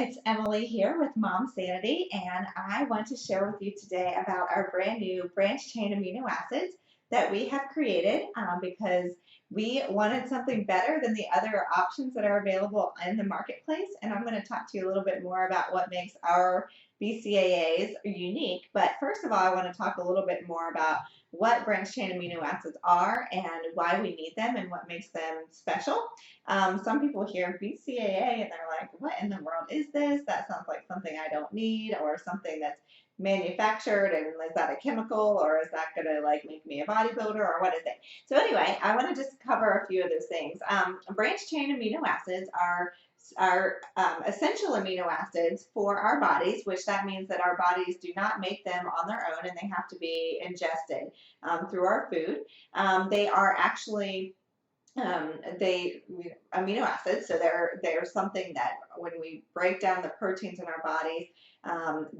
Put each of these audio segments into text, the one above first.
it's Emily here with Momsanity, and I want to share with you today about our brand new branch chain amino acids that we have created because we wanted something better than the other options that are available in the marketplace. And I'm going to talk to you a little bit more about what makes our BCAAs unique. But first of all, I want to talk a little bit more about what branch chain amino acids are and why we need them and what makes them special. Some people hear BCAA and they're like, what in the world is this? That sounds like something I don't need or something that's manufactured, and is that a chemical, or is that going to like make me a bodybuilder, or what is it? So anyway, I want to just cover a few of those things. Branch chain amino acids are essential amino acids for our bodies, which that means that our bodies do not make them on their own and they have to be ingested through our food. They are actually they amino acids, so they're something that when we break down the proteins in our bodies,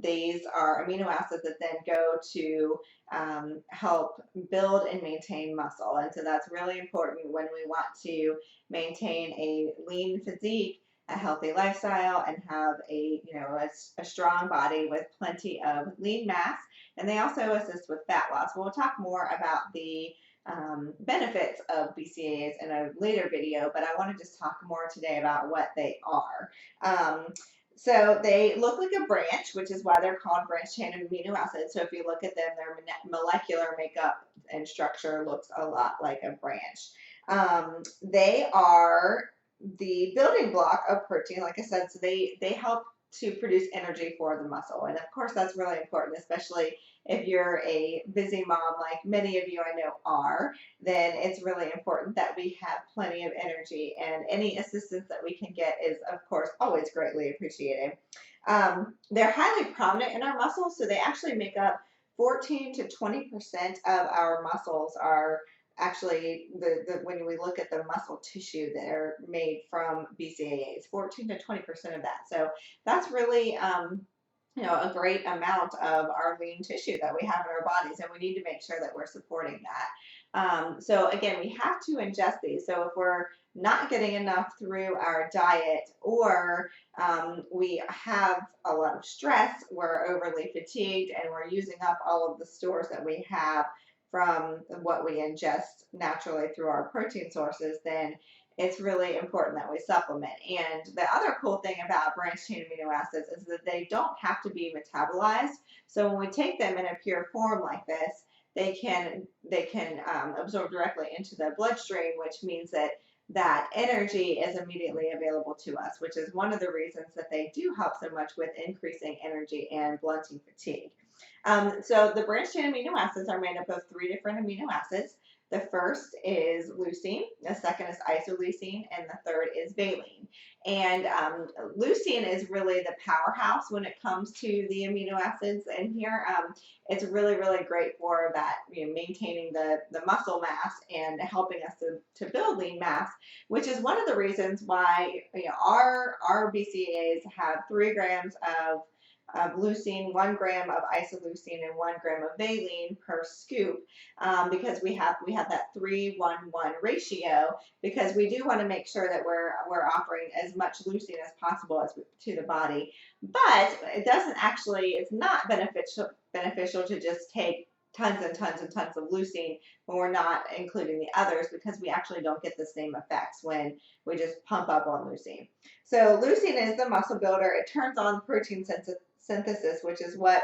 these are amino acids that then go to help build and maintain muscle. And so that's really important when we want to maintain a lean physique, a healthy lifestyle, and have a strong body with plenty of lean mass. And they also assist with fat loss. We'll talk more about the benefits of BCAAs in a later video, but I want to just talk more today about what they are. So they look like a branch, which is why they're called branch chain amino acids. So if you look at them, their molecular makeup and structure looks a lot like a branch. They are the building block of protein, like I said, so they help to produce energy for the muscle. And of course, that's really important, especially if you're a busy mom like many of you I know are, then it's really important that we have plenty of energy, and any assistance that we can get is, of course, always greatly appreciated. They're highly prominent in our muscles, so they actually make up 14 to 20% of our muscles are actually when we look at the muscle tissue that are made from BCAAs, 14 to 20% of that. So that's really a great amount of our lean tissue that we have in our bodies, and we need to make sure that we're supporting that. So again, we have to ingest these. So if we're not getting enough through our diet, or we have a lot of stress, we're overly fatigued, and we're using up all of the stores that we have from what we ingest naturally through our protein sources, then it's really important that we supplement. And the other cool thing about branch chain amino acids is that they don't have to be metabolized. So when we take them in a pure form like this, they can absorb directly into the bloodstream, which means that energy is immediately available to us, which is one of the reasons that they do help so much with increasing energy and blunting fatigue. So the branch chain amino acids are made up of 3 different amino acids. The first is leucine, the second is isoleucine, and the third is valine. And leucine is really the powerhouse when it comes to the amino acids. And here it's really, really great for that, maintaining the muscle mass and helping us to build lean mass, which is one of the reasons why our BCAAs have 3 grams of leucine, 1 gram of isoleucine, and 1 gram of valine per scoop, because we have that 3-1-1 ratio, because we do want to make sure that we're offering as much leucine as possible to the body. But it's not beneficial to just take tons and tons and tons of leucine when we're not including the others, because we actually don't get the same effects when we just pump up on leucine. So leucine is the muscle builder. It turns on protein synthesis, which is what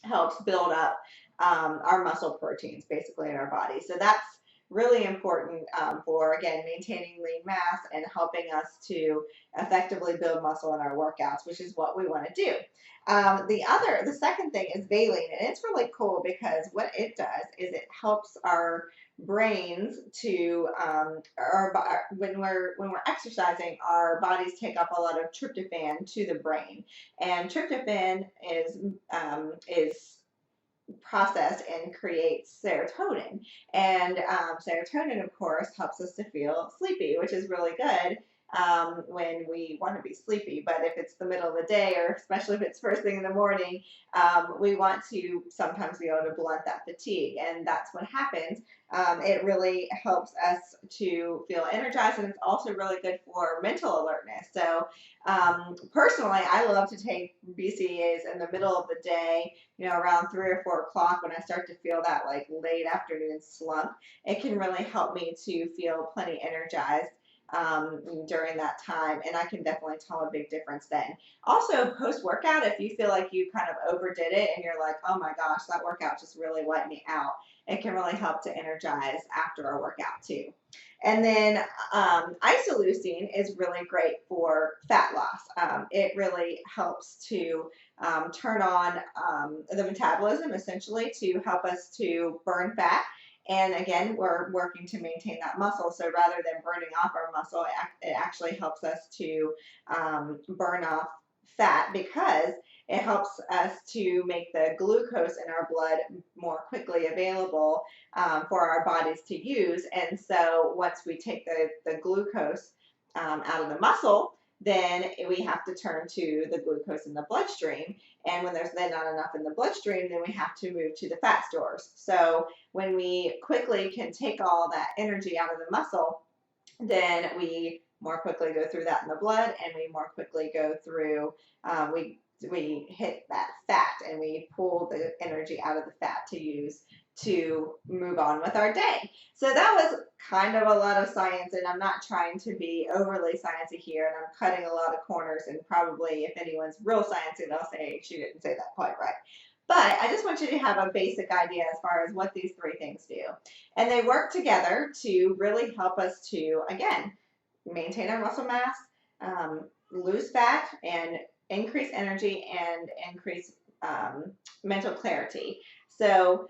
helps build up our muscle proteins basically in our body. So that's really important for, again, maintaining lean mass and helping us to effectively build muscle in our workouts, which is what we want to do. The second thing is valine, and it's really cool because what it does is it helps our brains to when we're exercising, our bodies take up a lot of tryptophan to the brain, and tryptophan is processed and creates serotonin. And serotonin, of course, helps us to feel sleepy, which is really good when we want to be sleepy. But if it's the middle of the day, or especially if it's first thing in the morning, we want to sometimes be able to blunt that fatigue. And that's what happens. It really helps us to feel energized, and it's also really good for mental alertness. So personally, I love to take BCAAs in the middle of the day, around 3 or 4 o'clock, when I start to feel that like late afternoon slump. It can really help me to feel plenty energized during that time, and I can definitely tell a big difference then. Also, post workout, if you feel like you kind of overdid it and you're like, oh my gosh, that workout just really wiped me out, it can really help to energize after a workout too. And then isoleucine is really great for fat loss. It really helps to turn on the metabolism, essentially, to help us to burn fat. And again, we're working to maintain that muscle. So rather than burning off our muscle, it actually helps us to burn off fat, because it helps us to make the glucose in our blood more quickly available for our bodies to use. And so once we take the glucose out of the muscle, then we have to turn to the glucose in the bloodstream. And when there's then not enough in the bloodstream, then we have to move to the fat stores. So when we quickly can take all that energy out of the muscle, then we more quickly go through that in the blood, and we more quickly go through, we hit that fat, and we pull the energy out of the fat to use to move on with our day. So that was kind of a lot of science, and I'm not trying to be overly sciencey here, and I'm cutting a lot of corners, and probably if anyone's real sciencey, they'll say she didn't say that quite right. But I just want you to have a basic idea as far as what these three things do. And they work together to really help us to, again, maintain our muscle mass, lose fat, and increase energy, and increase mental clarity. So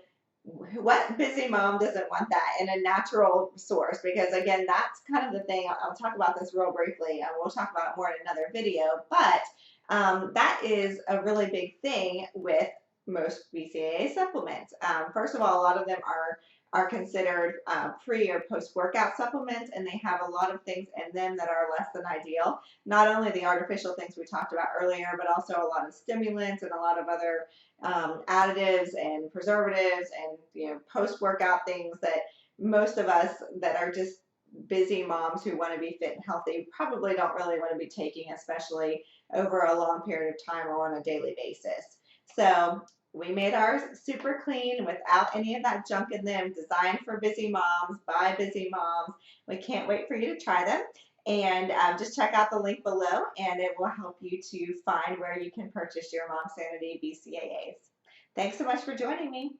what busy mom doesn't want that in a natural source? Because again, that's kind of the thing. I'll talk about this real briefly, and we'll talk about it more in another video. But that is a really big thing with most BCAA supplements. First of all, a lot of them are considered pre or post workout supplements, and they have a lot of things in them that are less than ideal. Not only the artificial things we talked about earlier, but also a lot of stimulants and a lot of other additives and preservatives and post workout things that most of us that are just busy moms who want to be fit and healthy probably don't really want to be taking, especially over a long period of time or on a daily basis. So we made ours super clean without any of that junk in them, designed for busy moms, by busy moms. We can't wait for you to try them. And just check out the link below, and it will help you to find where you can purchase your Momsanity BCAAs. Thanks so much for joining me.